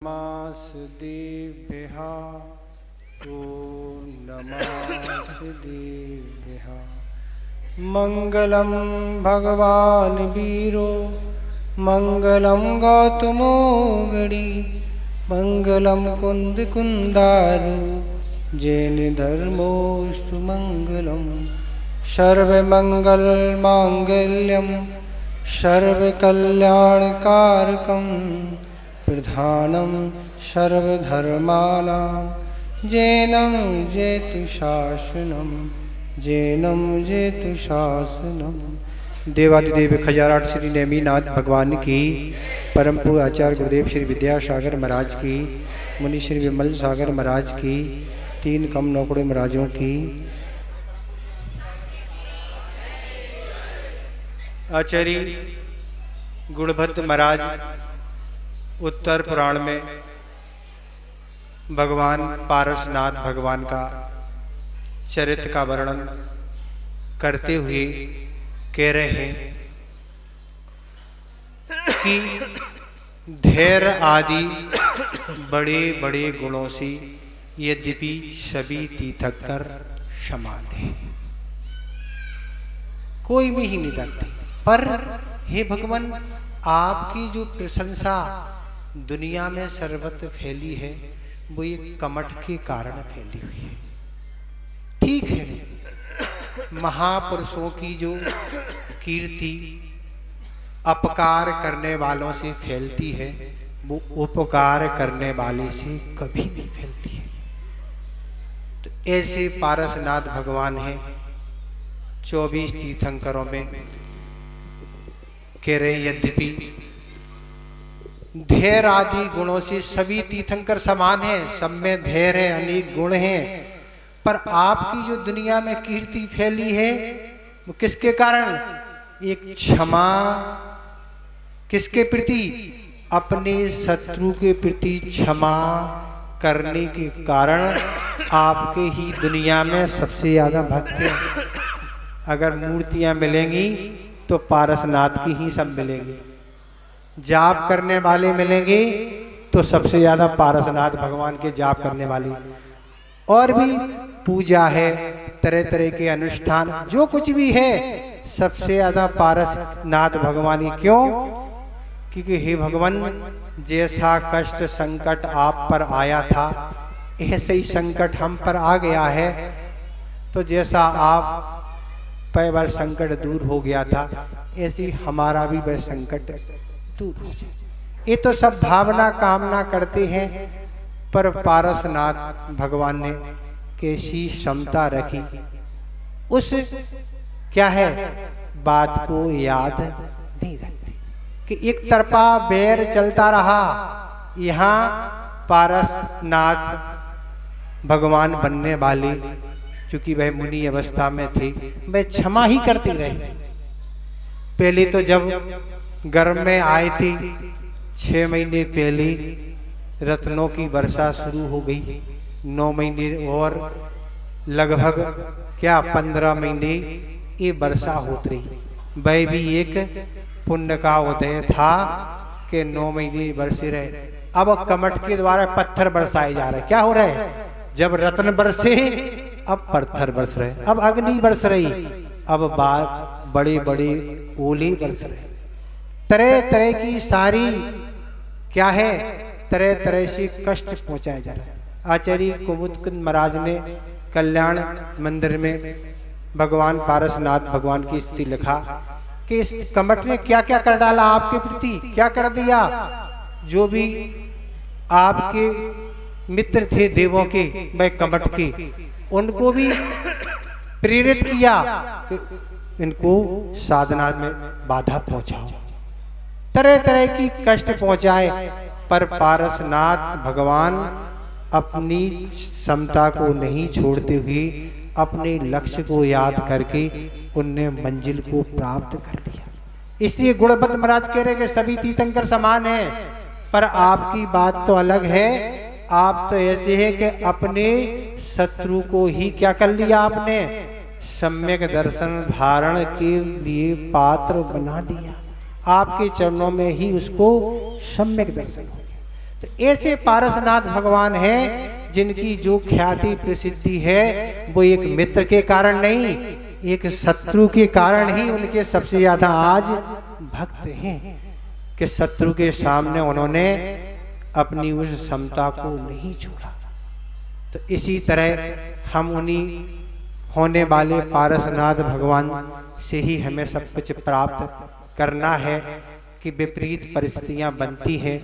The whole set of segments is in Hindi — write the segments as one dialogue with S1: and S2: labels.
S1: नमस्तेभ्यः ॐ नमस्तेभ्यः। मंगलम भगवान वीरो मंगलम गौतमो गणी मंगलम कुंद कुंदारु जैन धर्मो सुमंगलम सर्वमंगल मांगल्यम सर्वकल्याणकारकम प्रधानम सर्वधर्माणां जैनम जेतु शासनम जैनम जेतु शासनम। देवादिदेव खजाराट श्री नेमीनाथ भगवान की, परम पूज्य आचार्य गुरुदेव श्री विद्यासागर महाराज की, मुनि श्री विमल सागर महाराज की, तीन कम नौकड़े महाराजों की, आचार्य गुणभद्र महाराज उत्तर पुराण में भगवान पारसनाथ भगवान का चरित्र का वर्णन करते हुए कह रहे हैं कि धैर्य आदि बड़े बड़े गुणों से यद्यपि सभी तीर्थंकर समान है, कोई में ही नहीं डरते, पर हे भगवान आपकी जो प्रशंसा दुनिया में सर्वत्र फैली है वो ये कमठ के कारण फैली हुई है। ठीक है, महापुरुषों की जो कीर्ति अपकार करने वालों से फैलती है वो उपकार करने वाले से कभी नहीं फैलती है। तो ऐसे पारसनाथ भगवान हैं 24 तीर्थंकरों में कह रहे यद्यपि धैर्य आदि गुणों से सभी तीर्थंकर समान हैं, सब में धैर्य है, अनेक गुण हैं, पर आपकी जो दुनिया में कीर्ति फैली है वो किसके कारण? एक क्षमा किसके प्रति? अपने शत्रु के प्रति क्षमा करने के कारण आपके ही दुनिया में सबसे ज्यादा भक्त हैं। अगर मूर्तियां मिलेंगी तो पारसनाथ की ही सब मिलेंगी, जाप करने वाले मिलेंगे तो सबसे ज्यादा पारसनाथ भगवान के जाप करने वाले, और भी पूजा है, तरह तरह के अनुष्ठान जो कुछ भी है सबसे ज्यादा पारसनाथ भगवान ही। क्यों? क्योंकि हे भगवान जैसा कष्ट संकट आप पर आया था ऐसे ही संकट हम पर आ गया है, तो जैसा आप पर वह संकट दूर हो गया था ऐसी हमारा भी वह संकट दूर हो जाए। ये तो सब भावना कामना करते हैं, पर पारसनाथ भगवान ने कैसी क्षमता रखी, उस क्या है बात को याद नहीं रखते कि एक तरफा बैर चलता रहा। यहाँ पारसनाथ भगवान बनने वाले चूंकि वह मुनि अवस्था में थे वह क्षमा ही करते रहे। पहले तो जब गर्भ में आए थे 6 महीने पहले रत्नों की वर्षा शुरू हो गई, 9 महीने और लगभग क्या 15 महीने ये वर्षा होती रही। वह भी एक पुण्य का उदय था कि 9 महीने बरसे रहे। अब कमठ के द्वारा पत्थर बरसाए जा रहे। क्या हो रहा है? जब रत्न बरसे अब पत्थर बरस रहे, अब अग्नि बरस रही, अब बड़े बड़े ओले बरस रहे, तरह तरह की सारी क्या है तरह तरह से कष्ट पहुंचाया जा रहा है। आचार्य कुमुदकुंद महाराज ने कल्याण मंदिर में भगवान पारसनाथ भगवान की स्थिति लिखा कि इस कमठ ने क्या क्या कर डाला आपके प्रति, क्या कर दिया। जो भी आपके मित्र थे देवों के वह कमठ के, उनको भी प्रेरित किया कि इनको साधना में बाधा पहुंचाओ, तरह तरह की कष्ट पहुंचाए, पर पारसनाथ भगवान अपनी क्षमता को नहीं छोड़ते हुए अपने लक्ष्य को याद करके उनने मंजिल को प्राप्त कर लिया। इसलिए गुणभद्र महाराज कह रहे कि सभी तीर्थंकर समान हैं, पर आपकी बात तो अलग है। आप तो ऐसे है कि अपने शत्रु को ही क्या कर लिया आपने? सम्यक दर्शन धारण के लिए पात्र बना दिया। आपके चरणों में ही उसको सम्यक दर्शन हो गया। तो तो ऐसे पारसनाथ भगवान हैं जिनकी जो ख्याति प्रसिद्धि है वो एक मित्र के कारण नहीं, एक शत्रु के कारण ही उनके सबसे ज्यादा आज भक्त हैं कि शत्रु के सामने उन्होंने अपनी उस समता को नहीं छोड़ा। तो इसी तरह हम उन्हीं होने वाले पारसनाथ भगवान से ही हमें सब कुछ प्राप्त करना है कि विपरीत परिस्थितियां बनती हैं,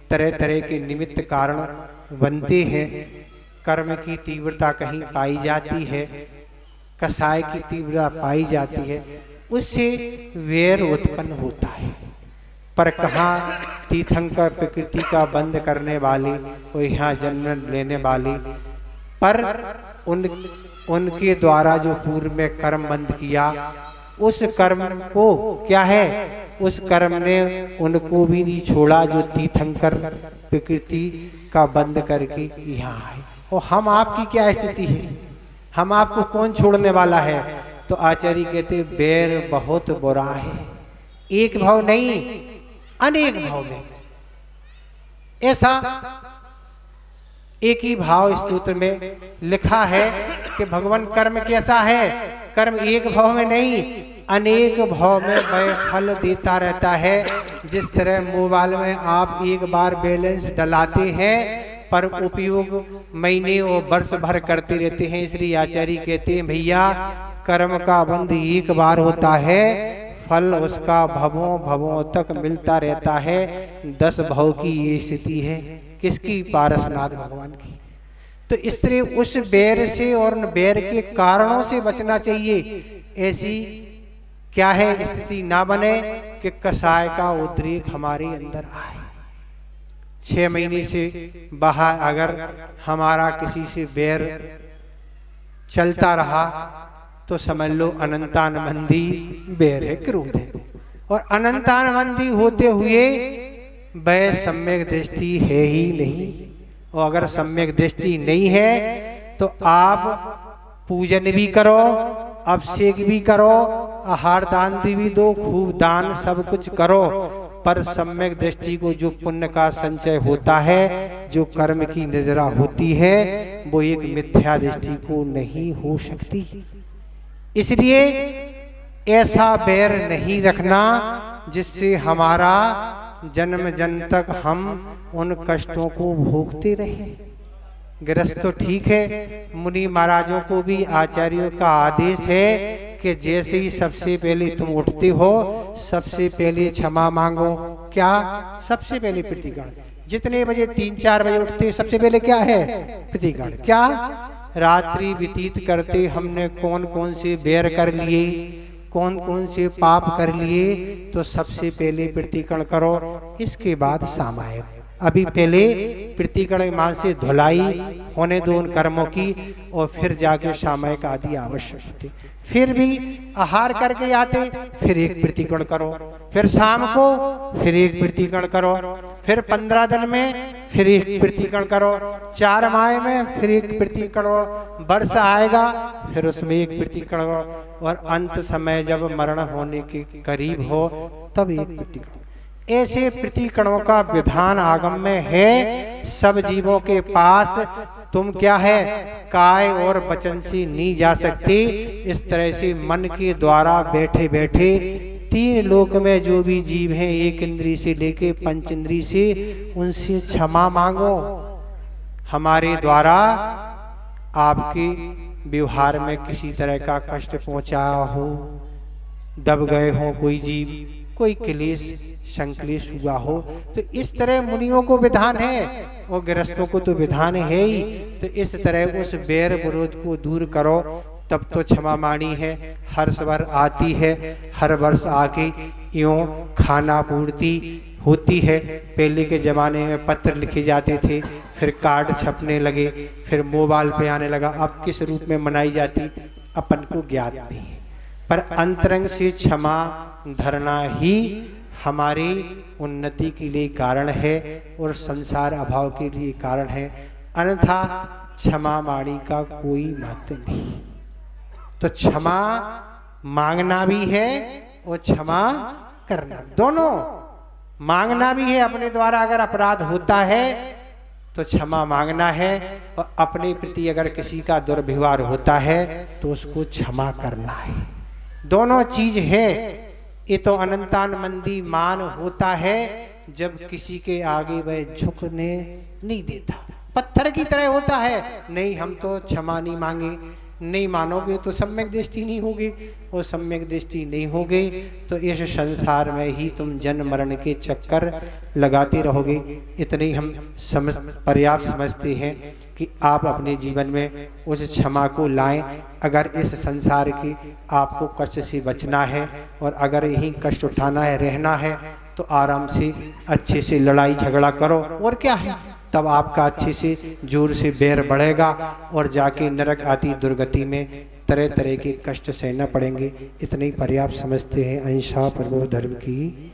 S1: तरह तरह के निमित्त कारण बनते हैं, कर्म की तीव्रता कहीं पाई जाती है, कसाय की तीव्रता पाई जाती है, उससे वैर उत्पन्न होता है। पर कहाँ तीर्थंकर प्रकृति का बंद करने वाली और यहाँ जन्म लेने वाली, पर उनके द्वारा जो पूर्व में कर्म बंद किया उस कर्म को क्या है, उस कर्म ने उनको भी नहीं छोड़ा जो तीर्थंकर प्रकृति का बंद करके यहाँ आए। और हम आपकी क्या स्थिति है, हम आपको कौन छोड़ने वाला है? तो आचार्य कहते बैर बहुत बुरा है, एक भाव नहीं अनेक भाव में। ऐसा एक ही भाव स्तोत्र में लिखा है कि भगवान कर्म कैसा है, कर्म एक भाव में नहीं अनेक भाव में वह फल देता रहता है। जिस तरह मोबाइल में आप एक बार बैलेंस डलाते हैं पर उपयोग महीने और वर्ष भर करते रहते हैं, इसलिए आचार्य कहते हैं भैया कर्म का बंध एक बार होता है, फल उसका भवों भवों तक मिलता रहता है। 10 भाव की ये स्थिति है, किसकी? पारसनाथ भगवान की। तो इस तरह उस बैर से और उन बैर के कारणों से बचना चाहिए। ऐसी क्या है स्थिति ना बने कि कसाय का उद्रेक हमारे अंदर आए। 6 महीने से बाहर अगर हमारा किसी से बैर चलता रहा तो समझ लो अनंतानबंदी बैर है, क्रोध है। और अनंतानबंदी होते हुए वह सम्यक दृष्टि है ही नहीं। और अगर सम्यक दृष्टि नहीं है तो आप पूजन भी करो, अभिषेक भी करो, आहार दान भी दो, खूब दान सब कुछ करो, पर सम्यक दृष्टि को जो पुण्य का संचय होता है, जो कर्म की नजरा होती है, वो एक मिथ्या दृष्टि को नहीं हो सकती। इसलिए ऐसा बैर नहीं रखना जिससे हमारा जन्म जन्म तक हम उन कष्टों को भोगते रहे। गृहस्थ तो ठीक है, मुनि महाराजों को भी आचार्यों का आदेश है कि जैसे ही सबसे पहले तुम उठते हो सबसे पहले क्षमा मांगो। क्या? सबसे पहले प्रतिगण। जितने बजे 3-4 बजे उठते सबसे पहले क्या है? प्रतिगण। क्या? रात्रि व्यतीत करते हमने कौन कौन से बैर कर लिए, कौन कौन से पाप कर लिए, तो सबसे पहले प्रतिकरण करो, इसके बाद सामायिक। अभी पहले प्रतिकरण मां से धुलाई होने दो उन कर्मों की, और फिर जाके सामायिक आदि आवश्यक होते। फिर भी आहार करके आते, फिर एक प्रतिकरण करो, फिर शाम को फिर एक प्रतिकरण करो, फिर 15 दिन में फिर एक प्रतिकरण करो, 4 माह में फिर एक प्रतिकरण करो, वर्ष आएगा फिर उसमें एक प्रतिकरण करो, और अंत समय जब मरण होने के करीब हो तब एक प्रतिकरण। ऐसे प्रतिकरणों का विधान आगम में है। सब जीवों के पास तुम क्या है, काय और वचन से नहीं जा सकते। इस तरह से मन के द्वारा बैठे बैठे 3 लोक में जो भी जीव हैं, 1 इंद्री से लेके 5 इंद्री से, उनसे क्षमा मांगो। हमारे द्वारा आपके व्यवहार में किसी तरह का कष्ट पहुंचा हो, दब गए हो कोई जीव, कोई क्लेश संक्लेश हुआ हो, तो इस तरह मुनियों को विधान है और गृहस्थों को तो विधान है ही। तो इस तरह उस बैर विरोध को दूर करो, तब तो क्षमा माणी है। हर बार आती है, हर वर्ष आके यूं खाना पूर्ति होती है। पहले के जमाने में पत्र लिखे जाते थे, फिर कार्ड छपने लगे, फिर मोबाइल पे आने लगा। अब किस रूप में मनाई जाती अपन को ज्ञात नहीं है, पर अंतरंग से क्षमा धरना ही हमारी उन्नति के लिए कारण है और संसार अभाव के लिए कारण है। अन्यथा क्षमा माणी का कोई महत्व नहीं। तो क्षमा मांगना भी है और क्षमा करना, दोनों मांगना भी है, अपने द्वारा अगर अपराध होता है तो क्षमा मांगना है, और अपने प्रति अगर किसी का दुर्व्यवहार होता है तो उसको क्षमा करना है। दोनों चीज है। ये तो अनंतान मंदी मान होता है जब किसी के आगे वह झुकने नहीं देता, पत्थर की तरह होता है। नहीं हम तो क्षमा नहीं मांगे, नहीं मानोगे तो सम्यक दृष्टि नहीं होगी, और सम्यक दृष्टि नहीं होगी तो इस संसार में ही तुम जन्म मरण के चक्कर लगाते रहोगे। इतने ही हम पर्याप्त समझते हैं कि आप अपने जीवन में उस क्षमा को लाएं। अगर इस संसार की आपको कष्ट से बचना है और अगर यही कष्ट उठाना है, रहना है, तो आराम से अच्छे से लड़ाई झगड़ा करो, और क्या है, तब आपका अच्छे से जोर से बैर बढ़ेगा और जाके नरक आदि दुर्गति में तरह तरह के कष्ट सहना पड़ेंगे। इतने ही पर्याप्त समझते हैं। अहिंसा परमो धर्म की